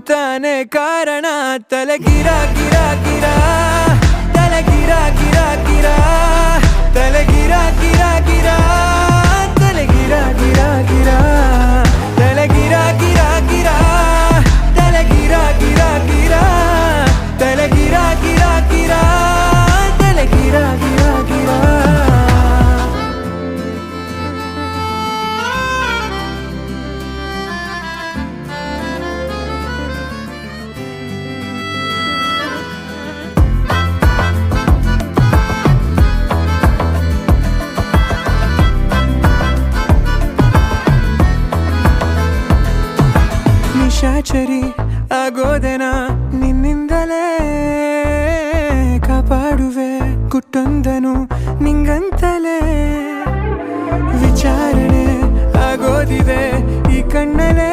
ತಾನೇ ಕಾರಣ ತಲೆ ಗಿರ ಗಿರ ಗಿರ ತಲೆ ಗಿರ ಗಿರ ಗಿರ ತಲೆ ಗಿರ ಗಿರ ಗಿರ ತಲೆ ಗಿರ ಗಿರ ಗಿರ ತಲೆ ಗಿರ ಗಿರ ಗಿರ ತಲೆ ಗಿರ ಗಿರ ಗಿರ ತಲೆ ಗಿರ ಗಿರ ಗಿರ ತಲೆ ಗಿರ ಗಿರ ಗಿರ ನಿಶಾಚರಿ ಆಗೋದೆನ ನಿನ್ನಿಂದಲೇ ಕಾಪಾಡುವೆ ಗುಟ್ಟೊಂದನು ನಿಂಗಂತಲೇ ವಿಚಾರಣೆ ಆಗೋದಿದೆ ಈ ಕಣ್ಣಲೇ